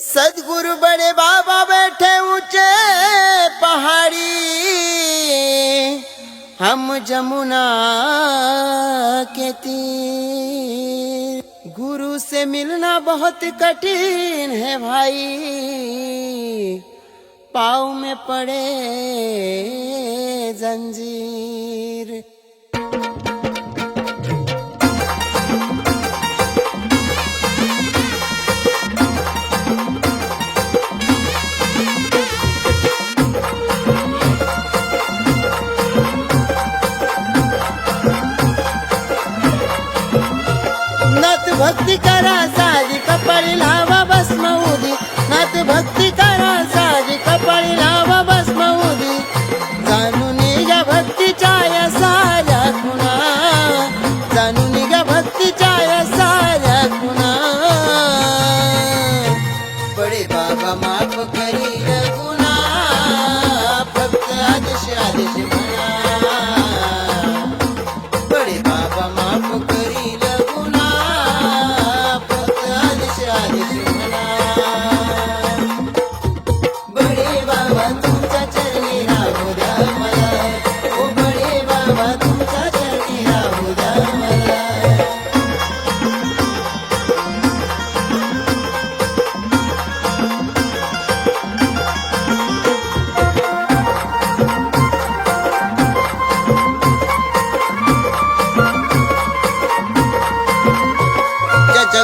सदगुरु बड़े बाबा बैठे ऊंचे पहाड़ी, हम जमुना के तीर। गुरु से मिलना बहुत कठिन है भाई, पाँव में पड़े जंजीर। नाथ भक्ती करा साजी कपाळी लावा भस्म उदी, नाथ भक्ती करा साजी कपाळी लावा भस्म उदी। जाणून घ्या भक्तीच्या या साऱ्या खुणा, जाणून घ्या भक्तीच्या या साऱ्या खुणा। बडे बाबा माफ करील गुन्हा, फक्त आदेश आदेश म्हणा। बडे बाबा माफ करील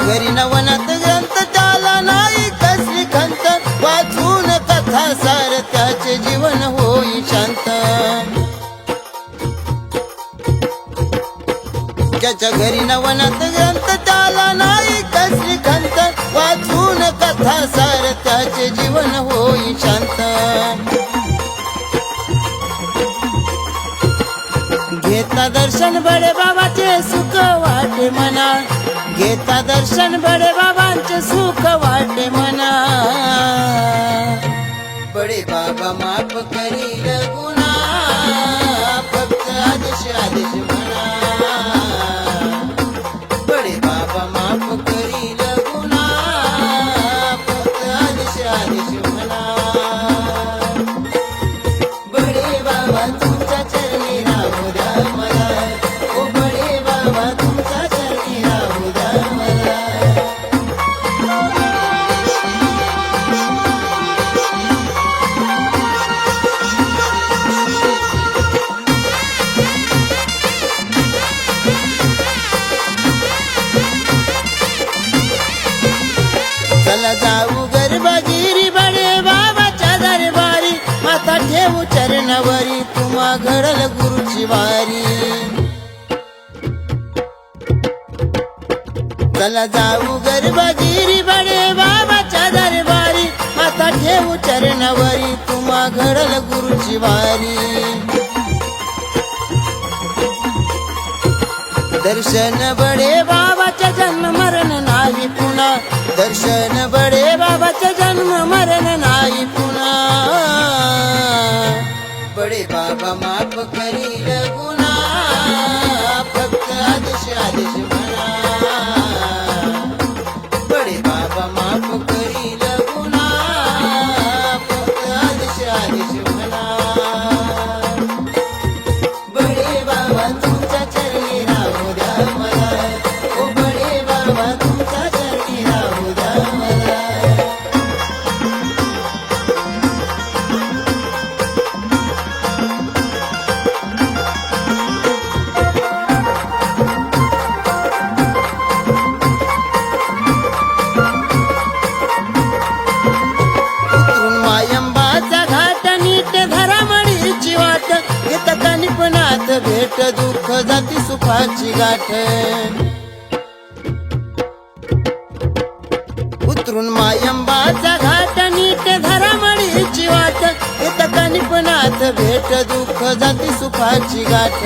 घरी नवनाथ ग्रंथ त्याला नाही कसली खंत, वाचून कथा सार त्याचे जीवन होई शांत। ज्याच्या घरी नवनाथ ग्रंथ त्याला नाही कसली खंत, वाचून कथा सार त्याचे जीवन होई शांत। घेता दर्शन बडे बाबाचे सुख वाटे मना, घेता दर्शन बडे बाबांचे सुख वाटे मना। बडे बाबा माफ करील गुन्हा, फक्त आदेश आदेश म्हणा। बडे बाबा माफ करील गुन्हा, फक्त आदेश आदेश म्हणा। बडे बाबा तुमच्या चरणी राहू द्या मला, ओ बडे बाबा तुमच्या चरणी राहू द्या। चला जाऊ गरबागिरी बडे बाबाच्या दरबारी, माथा ठेवू चरणावरी तुम्हा घडल गुरुची वारी। चला जाऊ गरबागिरी बडे बाबाच्या दरबारी, माथा ठेवू चरणावरी तुम्हा घडल गुरुची वारी। दर्शन बडे बाबाच्या जन्म मरण नाही पुन्हा, दर्शन बडे बाबाच्या जन्म मरण नाही पुन्हा। बडे बाबा माफ करील गुन्हा, फक्त आदेश आदेश म्हणा। बडे बाबा माफ करील गुन्हा, फक्त आदेश आदेश म्हणा। बडे बाबा तुमच्या चरणी राहू द्या मला, ओ बडे बाबा तुमच्या चरणी राहू द्या मला। उतरून मायंबाचा घाट नीट धरा मळीची वाट, येत कानिपणात भेट दुःख जाती सुखाची गाठ। उतरून मायंबाचा घाट नीट धरा मळीची वाट, येत कानिपणात भेट दुःख जाती सुखाची गाठ।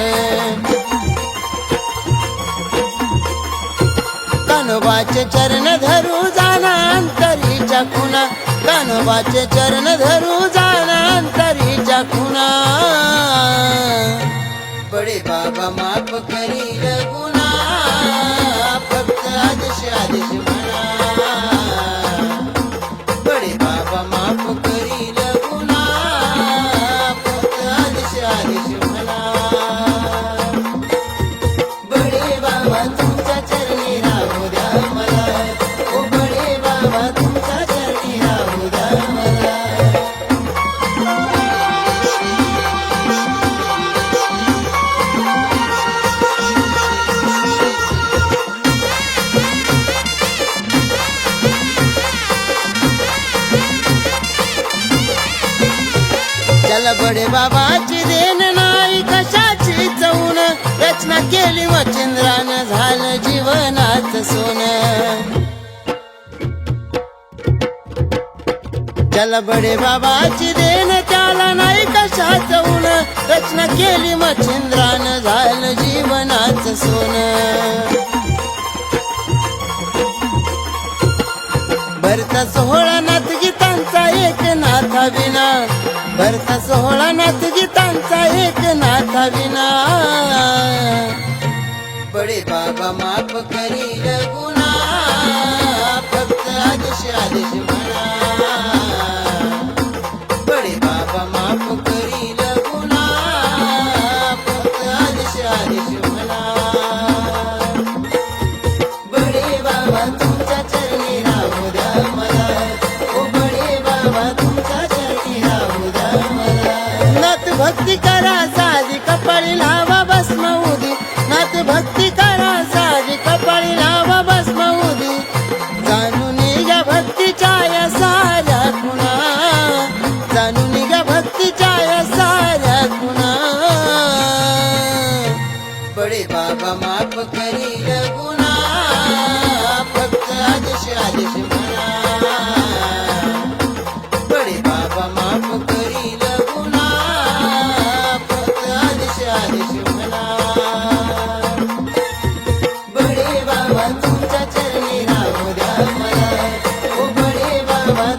कान्होबाचे चरण धरू जाना अंतरीच्या खुणा, कान्होबाचे चरण धरू जाना अंतरीच्या खुणा। बडे बाबा माफ करील गुन्हा, फक्त आदेश आदेश म्हणा। त्याला बडे बाबाची देण नाही कशाची चवून, रचना केली मच्छिंद्रानं झालं जीवनाचं सोनं. त्याला बडे बाबाची देण त्याला नाही कशाचं ऊन, रचना केली मच्छिंद्रानं झालं जीवनाचं सोनं. भरता सोहळा नाथ गीतांचा एक नाथा विना, भरता सोहळा नाथ गीतांचा एक नाथा विना. बडे बाबा माफ करील गुन्हा, फक्त आदेश आदेश म्हणा. बडे बाबा माफ करील गुन्हा, फक्त आदेश आदेश म्हणा. बडे बाबा तुमच्या चरणी राहू द्या मला, ओ बडे बाबा तुमच्या चरणी राहू द्या मला. नाथ भक्ती करा साधी कपाळी लावा भस्म उदी, नाथ भक्ती करा साधी कपाळी लावा भस्म उदी. जाणून या भक्तीच्या या साऱ्या खुणा, जाणून या भक्तीच्या या साऱ्या खुणा. बडे बाबा माफ करील गुन्हा, फक्त आदेश आदेश म्हणा. बडे बाबा माफ करील गुन्हा, फक्त आदेश आदेश म्हणा. बडे बाबा तुमच्या चरणी राहू द्या मला, ओ बडे बाबा